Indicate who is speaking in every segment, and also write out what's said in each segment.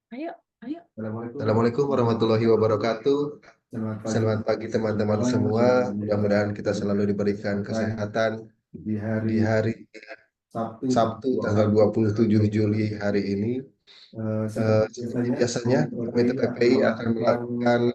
Speaker 1: Ayo, ayo.
Speaker 2: Assalamualaikum warahmatullahi wabarakatuh. Selamat pagi teman-teman semua. Mudah-mudahan kita selalu diberikan kesehatan di hari Sabtu tanggal 27 Juli hari ini. Seperti biasanya, Komite PPI akan melakukan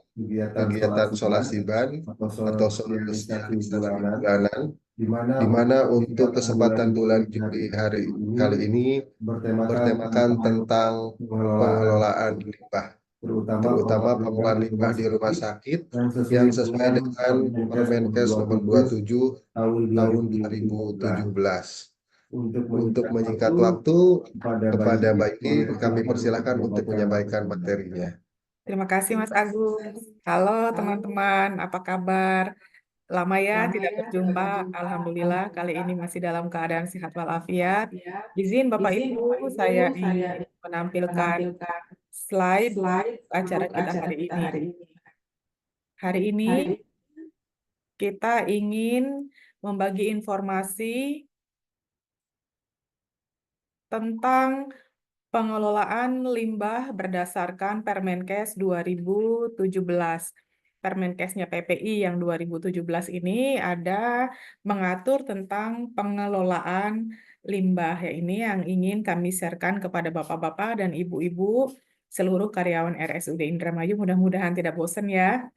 Speaker 2: kegiatan solasiban atau sosialisasi bulanan, di mana untuk kesempatan bulan Juli hari kali ini bertemakan tentang pengelolaan limbah, terutama pengelolaan limbah di rumah sakit yang sesuai dengan Permenkes nomor 27 tahun 2017. Untuk menyingkat waktu, kepada Mbak Ini kami persilahkan untuk menyampaikan materinya.
Speaker 1: Terima kasih Mas Agus. Halo teman-teman, apa kabar? Lama ya tidak berjumpa. Alhamdulillah kali ini masih dalam keadaan sehat walafiat. Izin Bapak Ibu, saya ingin menampilkan slide acara kita hari ini. Hari ini kita ingin membagi informasi tentang pengelolaan limbah berdasarkan Permenkes 2017. Permenkesnya PPI yang 2017 ini ada mengatur tentang pengelolaan limbah. Ya, ini yang ingin kami sharekan kepada bapak-bapak dan ibu-ibu seluruh karyawan RSUD Indramayu. Mudah-mudahan tidak bosan ya.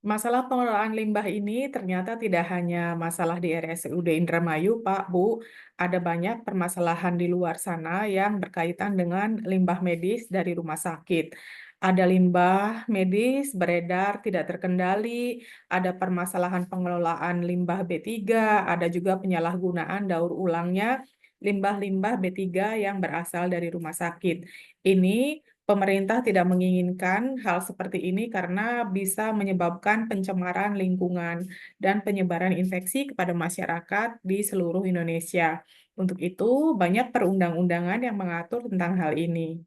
Speaker 1: Masalah pengelolaan limbah ini ternyata tidak hanya masalah di RSUD Indramayu, Pak, Bu. Ada banyak permasalahan di luar sana yang berkaitan dengan limbah medis dari rumah sakit. Ada limbah medis beredar tidak terkendali, ada permasalahan pengelolaan limbah B3, ada juga penyalahgunaan daur ulangnya limbah-limbah B3 yang berasal dari rumah sakit. Ini pemerintah tidak menginginkan hal seperti ini karena bisa menyebabkan pencemaran lingkungan dan penyebaran infeksi kepada masyarakat di seluruh Indonesia. Untuk itu, banyak perundang-undangan yang mengatur tentang hal ini.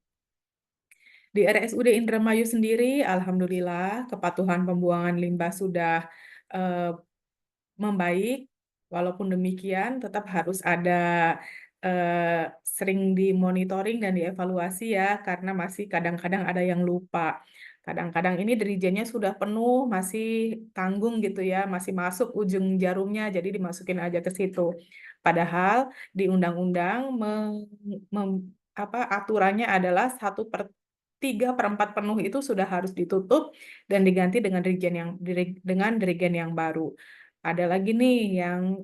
Speaker 1: Di RSUD Indramayu sendiri, alhamdulillah, kepatuhan pembuangan limbah sudah eh, membaik. Walaupun demikian, tetap harus ada sering dimonitoring dan dievaluasi ya, karena masih kadang-kadang ada yang lupa. Kadang-kadang ini dirijennya sudah penuh, masih tanggung gitu ya, masih masuk ujung jarumnya, jadi dimasukin aja ke situ. Padahal di undang-undang aturannya adalah 1/3/4 penuh itu sudah harus ditutup dan diganti dengan dirigen yang baru. Ada lagi nih yang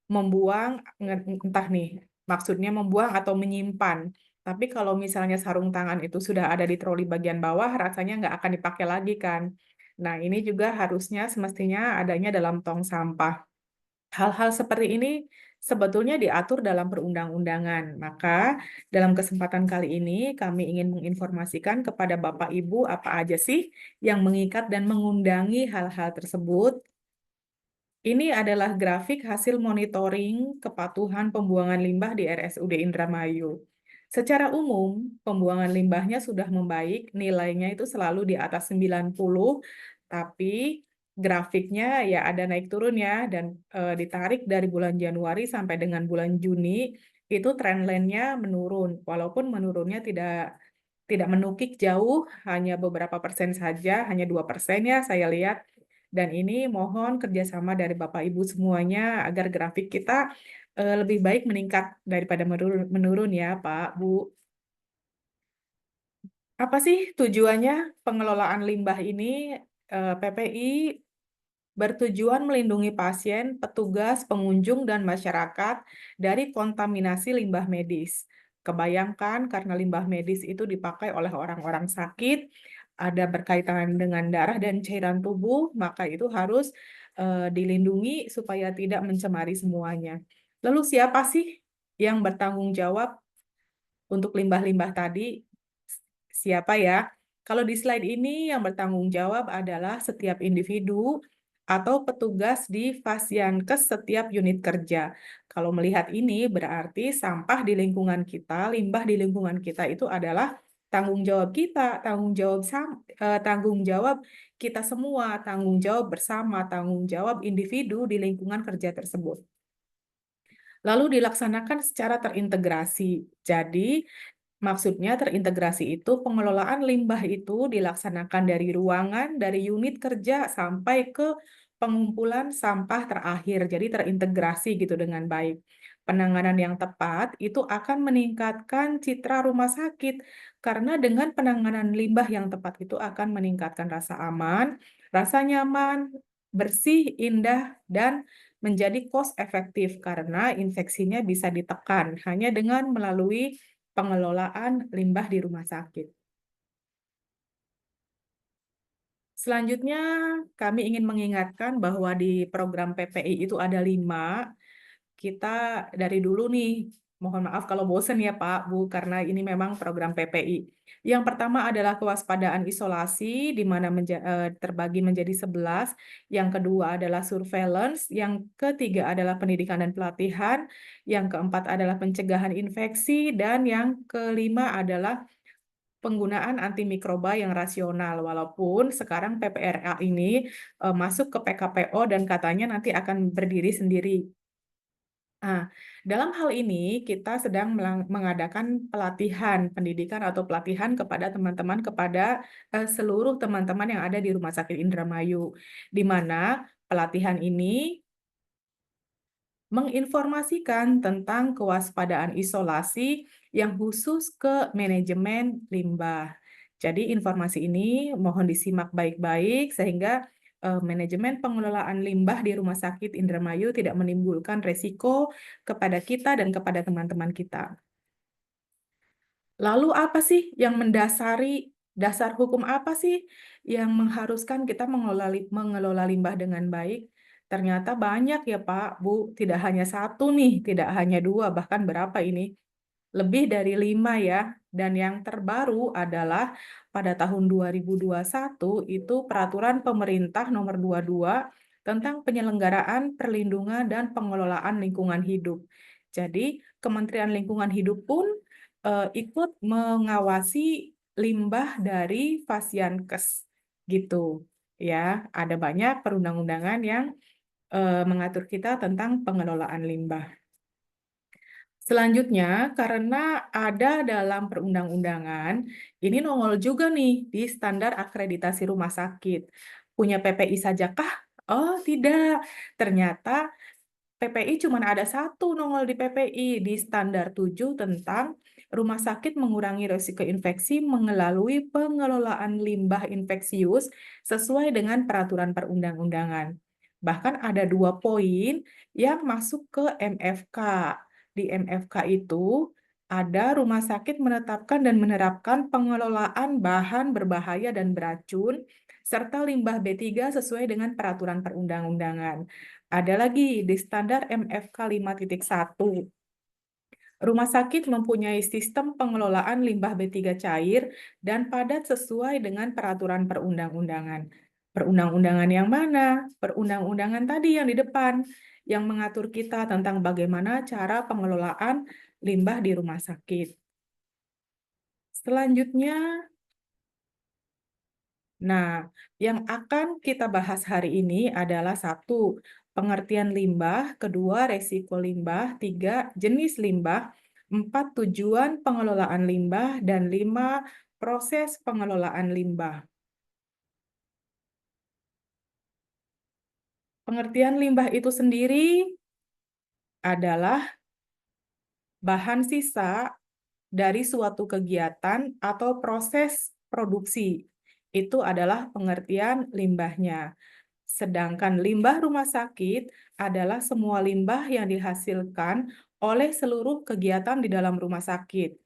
Speaker 1: membuang, entah nih, maksudnya membuang atau menyimpan. Tapi kalau misalnya sarung tangan itu sudah ada di troli bagian bawah, rasanya nggak akan dipakai lagi kan. Nah, ini juga harusnya semestinya adanya dalam tong sampah. Hal-hal seperti ini sebetulnya diatur dalam perundang-undangan. Maka dalam kesempatan kali ini kami ingin menginformasikan kepada Bapak Ibu apa aja sih yang mengikat dan mengundangi hal-hal tersebut. Ini adalah grafik hasil monitoring kepatuhan pembuangan limbah di RSUD Indramayu. Secara umum, pembuangan limbahnya sudah membaik, nilainya itu selalu di atas 90, tapi grafiknya ya ada naik turun ya, dan ditarik dari bulan Januari sampai dengan bulan Juni, itu trendline-nya menurun, walaupun menurunnya tidak menukik jauh, hanya beberapa persen saja, hanya 2% ya saya lihat. Dan ini mohon kerjasama dari Bapak Ibu semuanya agar grafik kita lebih baik meningkat daripada menurun ya Pak, Bu. Apa sih tujuannya pengelolaan limbah ini? PPI bertujuan melindungi pasien, petugas, pengunjung, dan masyarakat dari kontaminasi limbah medis. Kebayangkan karena limbah medis itu dipakai oleh orang-orang sakit, ada berkaitan dengan darah dan cairan tubuh, maka itu harus dilindungi supaya tidak mencemari semuanya. Lalu siapa sih yang bertanggung jawab untuk limbah-limbah tadi? Siapa ya? Kalau di slide ini yang bertanggung jawab adalah setiap individu atau petugas di Fasiankes setiap unit kerja. Kalau melihat ini berarti sampah di lingkungan kita, limbah di lingkungan kita itu adalah tanggung jawab kita, tanggung jawab kita semua, tanggung jawab bersama, tanggung jawab individu di lingkungan kerja tersebut. Lalu dilaksanakan secara terintegrasi. Jadi, Maksudnya terintegrasi itu pengelolaan limbah itu dilaksanakan dari ruangan, dari unit kerja sampai ke pengumpulan sampah terakhir. Jadi terintegrasi gitu dengan baik. Penanganan yang tepat itu akan meningkatkan citra rumah sakit karena dengan penanganan limbah yang tepat itu akan meningkatkan rasa aman, rasa nyaman, bersih, indah, dan menjadi cost efektif karena infeksinya bisa ditekan hanya dengan melalui pengelolaan limbah di rumah sakit. Selanjutnya, kami ingin mengingatkan bahwa di program PPI itu ada 5. Kita dari dulu nih, mohon maaf kalau bosen ya Pak, Bu, karena ini memang program PPI. Yang pertama adalah kewaspadaan isolasi, di mana terbagi menjadi 11. Yang kedua adalah surveillance. Yang ketiga adalah pendidikan dan pelatihan. Yang keempat adalah pencegahan infeksi. Dan yang kelima adalah penggunaan antimikroba yang rasional, walaupun sekarang PPRA ini masuk ke PKPO dan katanya nanti akan berdiri sendiri. Nah, dalam hal ini kita sedang mengadakan pelatihan pendidikan atau pelatihan kepada teman-teman, kepada seluruh teman-teman yang ada di Rumah Sakit Indramayu, di mana pelatihan ini menginformasikan tentang kewaspadaan isolasi yang khusus ke manajemen limbah. Jadi informasi ini mohon disimak baik-baik sehingga manajemen pengelolaan limbah di Rumah Sakit Indramayu tidak menimbulkan resiko kepada kita dan kepada teman-teman kita. Lalu apa sih yang mendasari, dasar hukum apa sih yang mengharuskan kita mengelola limbah dengan baik? Ternyata banyak ya Pak, Bu, tidak hanya satu nih, tidak hanya dua, bahkan berapa ini? Lebih dari 5 ya. Dan yang terbaru adalah pada tahun 2021 itu peraturan pemerintah nomor 22 tentang penyelenggaraan perlindungan dan pengelolaan lingkungan hidup. Jadi Kementerian Lingkungan Hidup pun ikut mengawasi limbah dari Fasiankes gitu ya. Ada banyak perundang-undangan yang mengatur kita tentang pengelolaan limbah. Selanjutnya, karena ada dalam perundang-undangan, ini nongol juga nih di standar akreditasi rumah sakit. Punya PPI sajakah? Oh, tidak. Ternyata PPI cuma ada satu nongol di PPI, di standar 7 tentang rumah sakit mengurangi risiko infeksi melalui pengelolaan limbah infeksius sesuai dengan peraturan perundang-undangan. Bahkan ada 2 poin yang masuk ke MFK. Di MFK itu ada rumah sakit menetapkan dan menerapkan pengelolaan bahan berbahaya dan beracun serta limbah B3 sesuai dengan peraturan perundang-undangan. Ada lagi di standar MFK 5.1. Rumah sakit mempunyai sistem pengelolaan limbah B3 cair dan padat sesuai dengan peraturan perundang-undangan. Perundang-undangan yang mana? Perundang-undangan tadi yang di depan, yang mengatur kita tentang bagaimana cara pengelolaan limbah di rumah sakit. Selanjutnya, nah, yang akan kita bahas hari ini adalah 1, pengertian limbah, 2, resiko limbah, 3, jenis limbah, 4, tujuan pengelolaan limbah, dan 5, proses pengelolaan limbah. Pengertian limbah itu sendiri adalah bahan sisa dari suatu kegiatan atau proses produksi. Itu adalah pengertian limbahnya. Sedangkan limbah rumah sakit adalah semua limbah yang dihasilkan oleh seluruh kegiatan di dalam rumah sakit.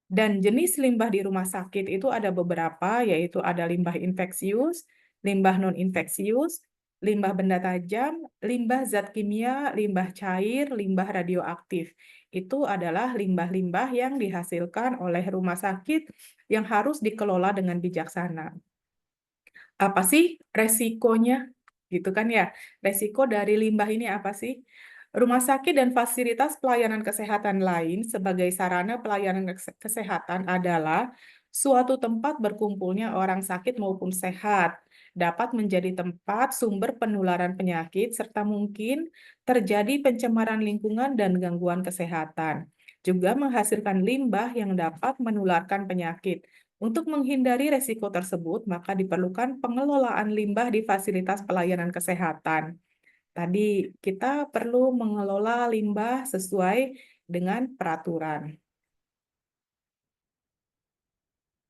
Speaker 1: Dan jenis limbah di rumah sakit itu ada beberapa, yaitu ada limbah infeksius, limbah non-infeksius, limbah benda tajam, limbah zat kimia, limbah cair, limbah radioaktif. Itu adalah limbah-limbah yang dihasilkan oleh rumah sakit yang harus dikelola dengan bijaksana. Apa sih resikonya? Gitu kan ya. Resiko dari limbah ini apa sih? Rumah sakit dan fasilitas pelayanan kesehatan lain sebagai sarana pelayanan kesehatan adalah suatu tempat berkumpulnya orang sakit maupun sehat, dapat menjadi tempat sumber penularan penyakit, serta mungkin terjadi pencemaran lingkungan dan gangguan kesehatan. juga menghasilkan limbah yang dapat menularkan penyakit. Untuk menghindari resiko tersebut, maka diperlukan pengelolaan limbah di fasilitas pelayanan kesehatan. Tadi kita perlu mengelola limbah sesuai dengan peraturan.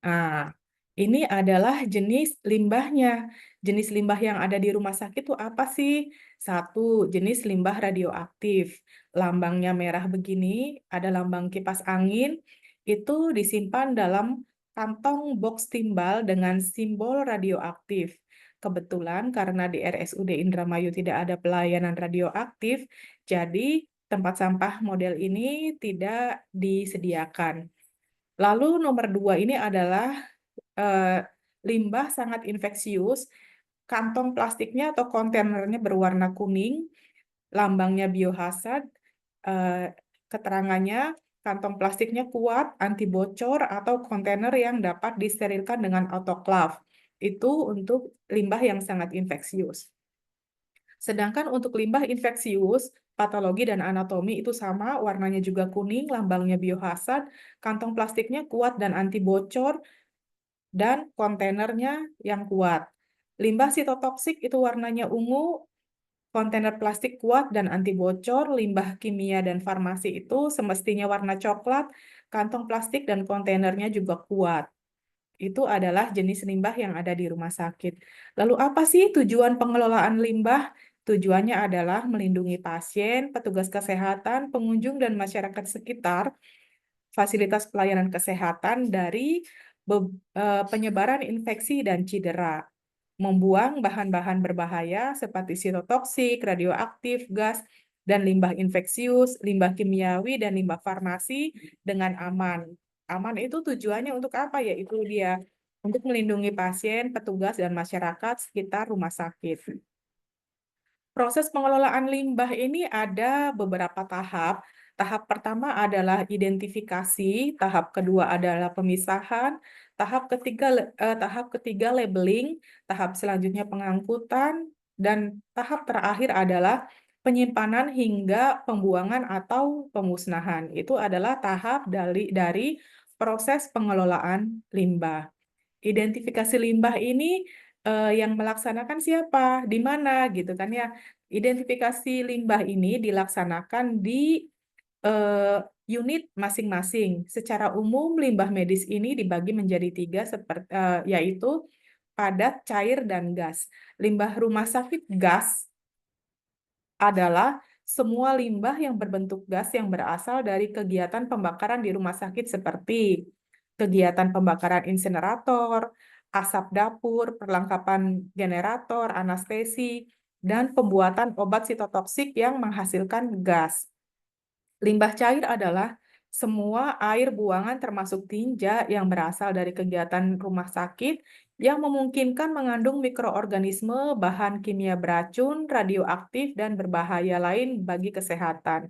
Speaker 1: Nah, ini adalah jenis limbahnya. Jenis limbah yang ada di rumah sakit itu apa sih? Satu, jenis limbah radioaktif. Lambangnya merah begini, ada lambang kipas angin, itu disimpan dalam kantong box timbal dengan simbol radioaktif. Kebetulan karena di RSUD Indramayu tidak ada pelayanan radioaktif, jadi tempat sampah model ini tidak disediakan. Lalu nomor dua ini adalah eh, limbah sangat infeksius, kantong plastiknya atau kontainernya berwarna kuning, lambangnya biohazard, eh, keterangannya kantong plastiknya kuat, anti bocor, atau kontainer yang dapat disterilkan dengan autoclave. Itu untuk limbah yang sangat infeksius. Sedangkan untuk limbah infeksius, patologi dan anatomi itu sama, warnanya juga kuning, lambangnya biohazard, kantong plastiknya kuat dan anti bocor, dan kontainernya yang kuat. Limbah sitotoksik itu warnanya ungu, kontainer plastik kuat dan anti bocor, limbah kimia dan farmasi itu semestinya warna coklat, kantong plastik dan kontainernya juga kuat. Itu adalah jenis limbah yang ada di rumah sakit. Lalu apa sih tujuan pengelolaan limbah? Tujuannya adalah melindungi pasien, petugas kesehatan, pengunjung, dan masyarakat sekitar fasilitas pelayanan kesehatan dari penyebaran infeksi dan cedera, membuang bahan-bahan berbahaya seperti sitotoksik, radioaktif, gas, dan limbah infeksius, limbah kimiawi, dan limbah farmasi dengan aman. Aman itu tujuannya untuk apa ya? Itu dia untuk melindungi pasien, petugas, dan masyarakat sekitar rumah sakit. Proses pengelolaan limbah ini ada beberapa tahap. Tahap pertama adalah identifikasi, tahap kedua adalah pemisahan, tahap ketiga labeling, tahap selanjutnya pengangkutan, dan tahap terakhir adalah penyimpanan hingga pembuangan atau pemusnahan. Itu adalah tahap dari proses pengelolaan limbah. Identifikasi limbah ini yang melaksanakan siapa, di mana gitu kan ya. Identifikasi limbah ini dilaksanakan di eh, unit masing-masing. Secara umum limbah medis ini dibagi menjadi tiga yaitu padat, cair, dan gas. Limbah rumah sakit gas adalah semua limbah yang berbentuk gas yang berasal dari kegiatan pembakaran di rumah sakit seperti kegiatan pembakaran insinerator, asap dapur, perlengkapan generator, anestesi, dan pembuatan obat sitotoksik yang menghasilkan gas. Limbah cair adalah semua air buangan termasuk tinja yang berasal dari kegiatan rumah sakit yang memungkinkan mengandung mikroorganisme, bahan kimia beracun, radioaktif, dan berbahaya lain bagi kesehatan.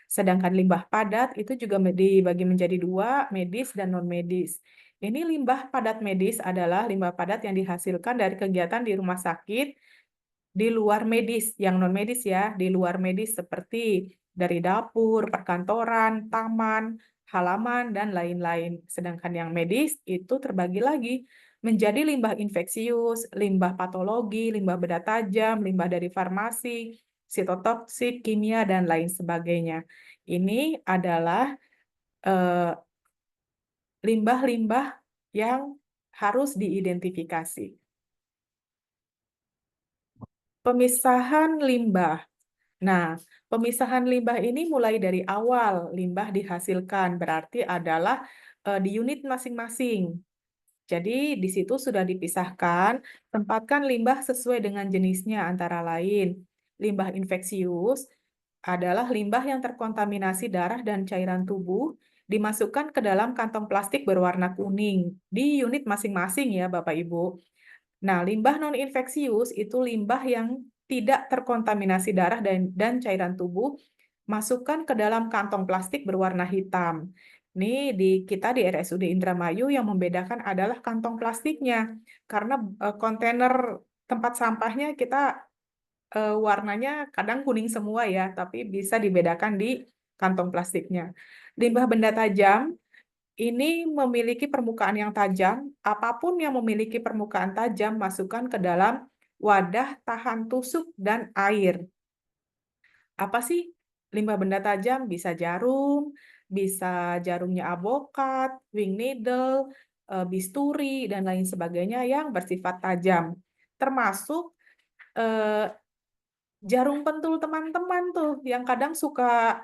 Speaker 1: Sedangkan limbah padat itu juga dibagi menjadi dua, medis dan non-medis. Ini limbah padat medis adalah limbah padat yang dihasilkan dari kegiatan di rumah sakit di luar medis, yang non-medis ya, di luar medis seperti dari dapur, perkantoran, taman, halaman, dan lain-lain. Sedangkan yang medis itu terbagi lagi menjadi limbah infeksius, limbah patologi, limbah benda tajam, limbah dari farmasi, sitotoksik, kimia, dan lain sebagainya. Ini adalah eh, limbah-limbah yang harus diidentifikasi. Pemisahan limbah. Nah, pemisahan limbah ini mulai dari awal limbah dihasilkan, berarti adalah di unit masing-masing. Jadi di situ sudah dipisahkan, tempatkan limbah sesuai dengan jenisnya antara lain. Limbah infeksius adalah limbah yang terkontaminasi darah dan cairan tubuh, dimasukkan ke dalam kantong plastik berwarna kuning di unit masing-masing ya Bapak Ibu. Nah, limbah non-infeksius itu limbah yang tidak terkontaminasi darah dan cairan tubuh, masukkan ke dalam kantong plastik berwarna hitam. Ini kita di RSUD Indramayu yang membedakan adalah kantong plastiknya. Karena kontainer tempat sampahnya kita warnanya kadang kuning semua ya, tapi bisa dibedakan di kantong plastiknya. Limbah benda tajam ini memiliki permukaan yang tajam. Apapun yang memiliki permukaan tajam, masukkan ke dalam wadah tahan tusuk dan air. Apa sih limbah benda tajam? Bisa jarum, bisa jarumnya avokat, wing needle, bisturi, dan lain sebagainya yang bersifat tajam. Termasuk eh, jarum pentul teman-teman tuh yang kadang suka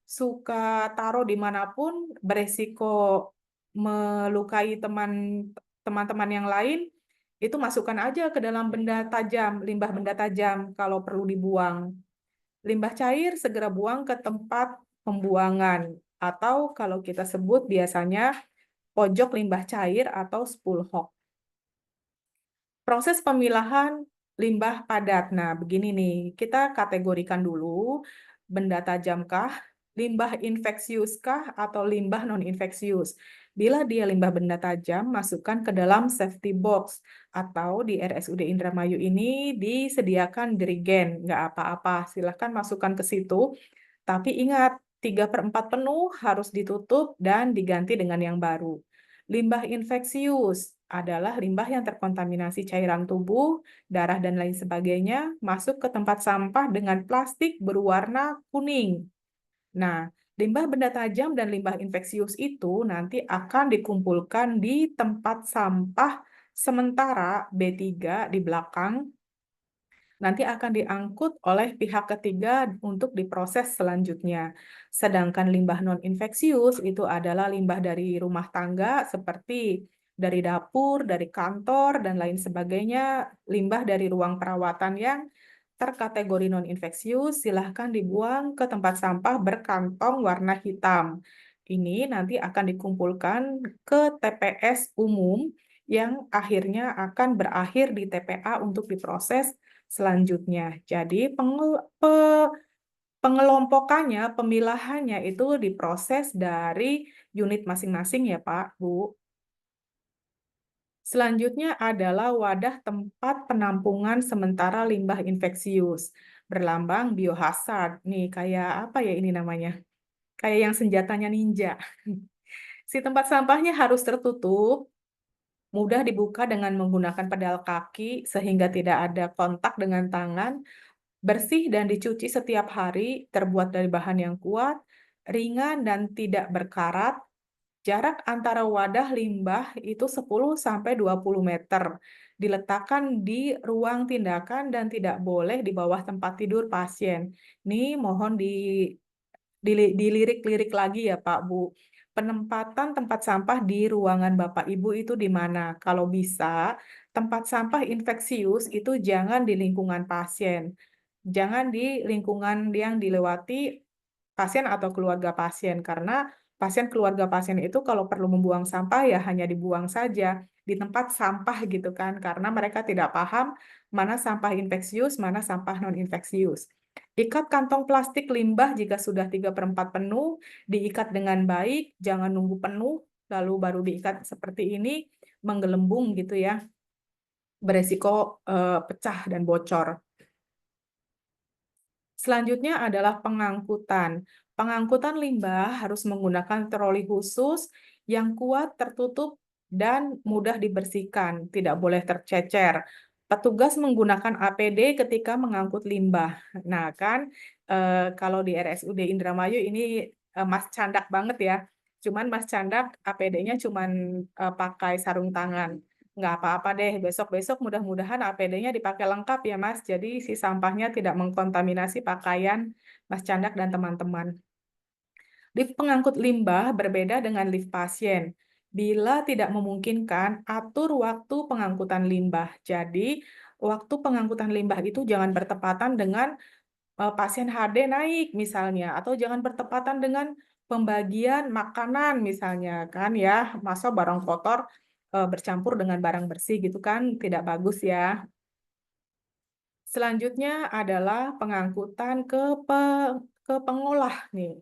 Speaker 1: suka taruh dimanapun, beresiko melukai teman-teman yang lain, itu masukkan aja ke dalam benda tajam, limbah benda tajam kalau perlu dibuang. Limbah cair segera buang ke tempat pembuangan atau kalau kita sebut biasanya pojok limbah cair atau spool hog. Proses pemilahan limbah padat. Nah, begini nih, kita kategorikan dulu benda tajamkah, limbah infeksiuskah, atau limbah non-infeksius. Bila dia limbah benda tajam, masukkan ke dalam safety box atau di RSUD Indramayu ini disediakan jerigen, nggak apa-apa, silahkan masukkan ke situ. Tapi ingat, 3/4 penuh harus ditutup dan diganti dengan yang baru. Limbah infeksius adalah limbah yang terkontaminasi cairan tubuh, darah, dan lain sebagainya, masuk ke tempat sampah dengan plastik berwarna kuning. Nah, limbah benda tajam dan limbah infeksius itu nanti akan dikumpulkan di tempat sampah sementara B3 di belakang, nanti akan diangkut oleh pihak ketiga untuk diproses selanjutnya. Sedangkan limbah non-infeksius itu adalah limbah dari rumah tangga seperti dari dapur, dari kantor, dan lain sebagainya. Limbah dari ruang perawatan yang terkategori non-infeksius, silahkan dibuang ke tempat sampah berkantong warna hitam. Ini nanti akan dikumpulkan ke TPS umum yang akhirnya akan berakhir di TPA untuk diproses selanjutnya. Jadi pengelompokannya, pemilahannya itu diproses dari unit masing-masing ya Pak, Bu. Selanjutnya adalah wadah tempat penampungan sementara limbah infeksius. Berlambang biohazard. Nih, kayak apa ya ini namanya? Kayak yang senjatanya ninja. Si tempat sampahnya harus tertutup, mudah dibuka dengan menggunakan pedal kaki sehingga tidak ada kontak dengan tangan, bersih dan dicuci setiap hari, terbuat dari bahan yang kuat, ringan dan tidak berkarat. Jarak antara wadah limbah itu 10-20 meter. Diletakkan di ruang tindakan dan tidak boleh di bawah tempat tidur pasien. Ini mohon dilirik-lirik lagi ya Pak Bu. Penempatan tempat sampah di ruangan Bapak Ibu itu di mana? Kalau bisa, tempat sampah infeksius itu jangan di lingkungan pasien. Jangan di lingkungan yang dilewati pasien atau keluarga pasien, karena pasien keluarga pasien itu kalau perlu membuang sampah ya hanya dibuang saja di tempat sampah gitu kan, karena mereka tidak paham mana sampah infeksius, mana sampah non-infeksius. Ikat kantong plastik limbah jika sudah 3/4 penuh, diikat dengan baik, jangan nunggu penuh, lalu baru diikat seperti ini, menggelembung gitu ya, beresiko pecah dan bocor. Selanjutnya adalah pengangkutan. Pengangkutan limbah harus menggunakan troli khusus yang kuat, tertutup, dan mudah dibersihkan. Tidak boleh tercecer. Petugas menggunakan APD ketika mengangkut limbah. Nah, kan kalau di RSUD Indramayu ini Mas Candak banget ya. Cuman Mas Candak APD-nya cuman pakai sarung tangan. Nggak apa-apa deh, besok-besok mudah-mudahan APD-nya dipakai lengkap ya Mas. Jadi si sampahnya tidak mengkontaminasi pakaian Mas Candak dan teman-teman. Lift pengangkut limbah berbeda dengan lift pasien. Bila tidak memungkinkan, atur waktu pengangkutan limbah. Jadi, waktu pengangkutan limbah itu jangan bertepatan dengan pasien HD naik misalnya, atau jangan bertepatan dengan pembagian makanan misalnya kan ya, masa barang kotor bercampur dengan barang bersih gitu kan tidak bagus ya. Selanjutnya adalah pengangkutan ke pengolah nih.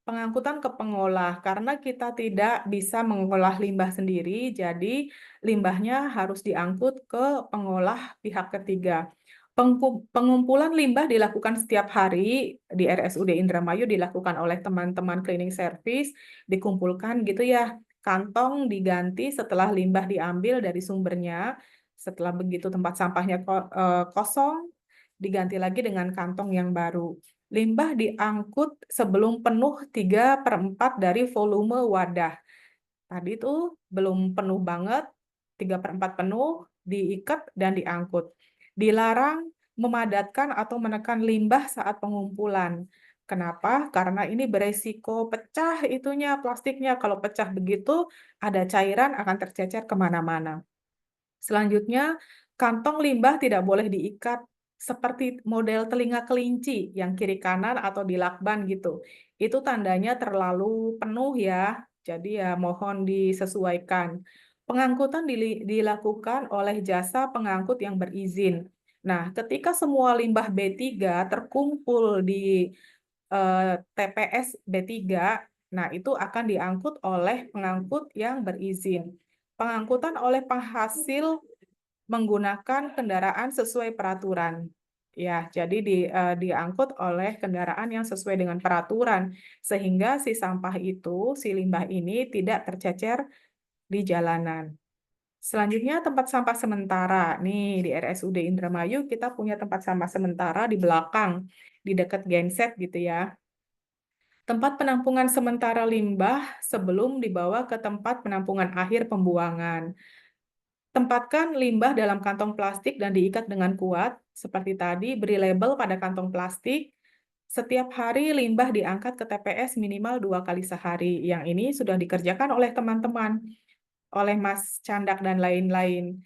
Speaker 1: Pengangkutan ke pengolah karena kita tidak bisa mengolah limbah sendiri, jadi limbahnya harus diangkut ke pengolah pihak ketiga. Pengumpulan limbah dilakukan setiap hari di RSUD Indramayu, dilakukan oleh teman-teman cleaning service, dikumpulkan gitu ya. Kantong diganti setelah limbah diambil dari sumbernya. Setelah begitu tempat sampahnya kosong, diganti lagi dengan kantong yang baru. Limbah diangkut sebelum penuh 3/4 dari volume wadah. Tadi itu belum penuh banget, 3/4 penuh, diikat dan diangkut. Dilarang memadatkan atau menekan limbah saat pengumpulan. Kenapa? Karena ini beresiko pecah itunya plastiknya. Kalau pecah begitu, ada cairan akan tercecer kemana-mana. Selanjutnya, kantong limbah tidak boleh diikat seperti model telinga kelinci yang kiri kanan atau di lakban gitu. Itu tandanya terlalu penuh ya. Jadi ya mohon disesuaikan. Pengangkutan dilakukan oleh jasa pengangkut yang berizin. Nah, ketika semua limbah B3 terkumpul di TPS B3, nah itu akan diangkut oleh pengangkut yang berizin. Pengangkutan oleh penghasil menggunakan kendaraan sesuai peraturan. Ya, jadi diangkut oleh kendaraan yang sesuai dengan peraturan, sehingga si sampah itu, si limbah ini tidak tercecer di jalanan. Selanjutnya tempat sampah sementara. Nih di RSUD Indramayu kita punya tempat sampah sementara di belakang, di dekat genset gitu ya. Tempat penampungan sementara limbah sebelum dibawa ke tempat penampungan akhir pembuangan. Tempatkan limbah dalam kantong plastik dan diikat dengan kuat. Seperti tadi, beri label pada kantong plastik. Setiap hari limbah diangkat ke TPS minimal 2 kali sehari. Yang ini sudah dikerjakan oleh teman-teman, oleh Mas Candak dan lain-lain.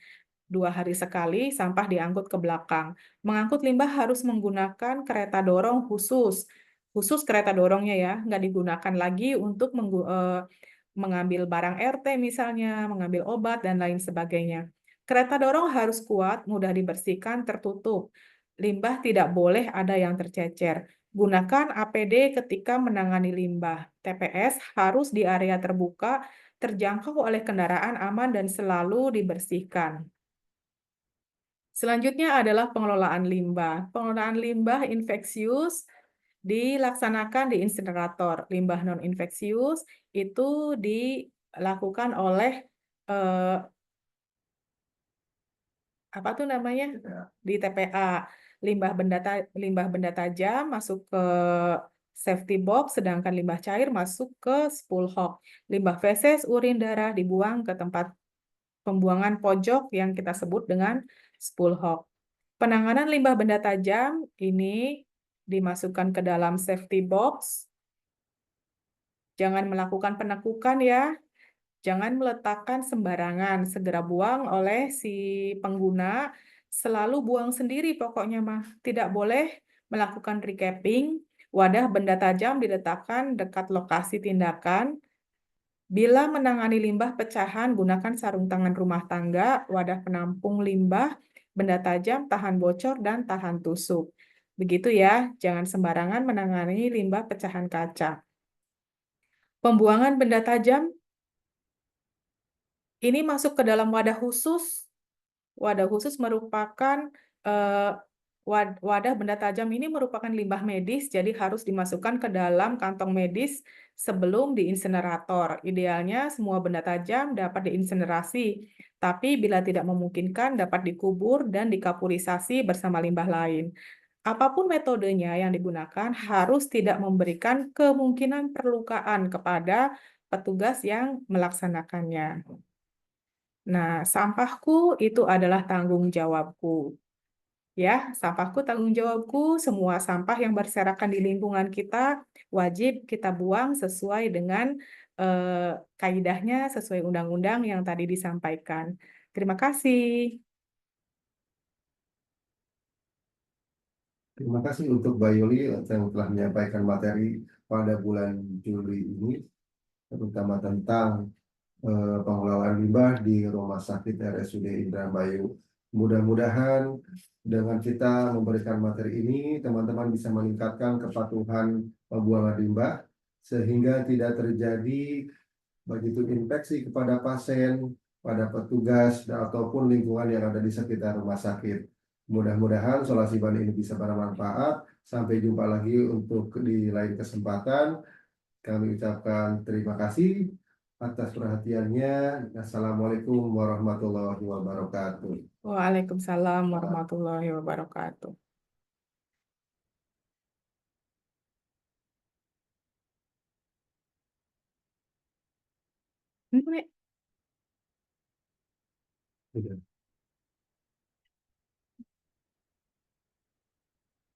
Speaker 1: 2 hari sekali sampah diangkut ke belakang. Mengangkut limbah harus menggunakan kereta dorong khusus. Khusus kereta dorongnya ya, nggak digunakan lagi untuk mengambil barang RT misalnya, mengambil obat, dan lain sebagainya. Kereta dorong harus kuat, mudah dibersihkan, tertutup. Limbah tidak boleh ada yang tercecer. Gunakan APD ketika menangani limbah. TPS harus di area terbuka, terjangkau oleh kendaraan aman dan selalu dibersihkan. Selanjutnya adalah pengelolaan limbah. Pengelolaan limbah infeksius dilaksanakan di insinerator. Limbah non-infeksius itu dilakukan oleh apa tuh namanya? Di TPA. Limbah benda tajam masuk ke safety box, sedangkan limbah cair masuk ke spool hog. Limbah feses, urin, darah dibuang ke tempat pembuangan pojok yang kita sebut dengan spool hog. Penanganan limbah benda tajam ini dimasukkan ke dalam safety box. Jangan melakukan penekukan ya. Jangan meletakkan sembarangan. Segera buang oleh si pengguna. Selalu buang sendiri pokoknya mah. Tidak boleh melakukan recapping. Wadah benda tajam diletakkan dekat lokasi tindakan. Bila menangani limbah pecahan, gunakan sarung tangan rumah tangga, wadah penampung limbah, benda tajam, tahan bocor, dan tahan tusuk. Begitu ya, jangan sembarangan menangani limbah pecahan kaca. Pembuangan benda tajam, ini masuk ke dalam wadah khusus. Wadah khusus merupakan eh, wadah benda tajam ini merupakan limbah medis, jadi harus dimasukkan ke dalam kantong medis sebelum diinsinerator. Idealnya semua benda tajam dapat diinsinerasi, tapi bila tidak memungkinkan dapat dikubur dan dikapurisasi bersama limbah lain. Apapun metodenya yang digunakan harus tidak memberikan kemungkinan perlukaan kepada petugas yang melaksanakannya. Nah, sampahku itu adalah tanggung jawabku. Ya, sampahku tanggung jawabku, semua sampah yang berserakan di lingkungan kita wajib kita buang sesuai dengan kaidahnya, sesuai undang-undang yang tadi disampaikan. Terima kasih.
Speaker 2: Terima kasih untuk Mbak Yuli yang telah menyampaikan materi pada bulan Juli ini, terutama tentang pengelolaan limbah di Rumah Sakit RSUD Indramayu. Mudah-mudahan dengan kita memberikan materi ini, teman-teman bisa meningkatkan kepatuhan pembuangan limbah, sehingga tidak terjadi begitu infeksi kepada pasien, pada petugas, ataupun lingkungan yang ada di sekitar rumah sakit. Mudah-mudahan solasi Bani ini bisa bermanfaat. Sampai jumpa lagi untuk di lain kesempatan. Kami ucapkan terima kasih atas perhatiannya. Assalamualaikum warahmatullahi wabarakatuh.
Speaker 1: Waalaikumsalam warahmatullahi wabarakatuh. Ini
Speaker 2: Sudah.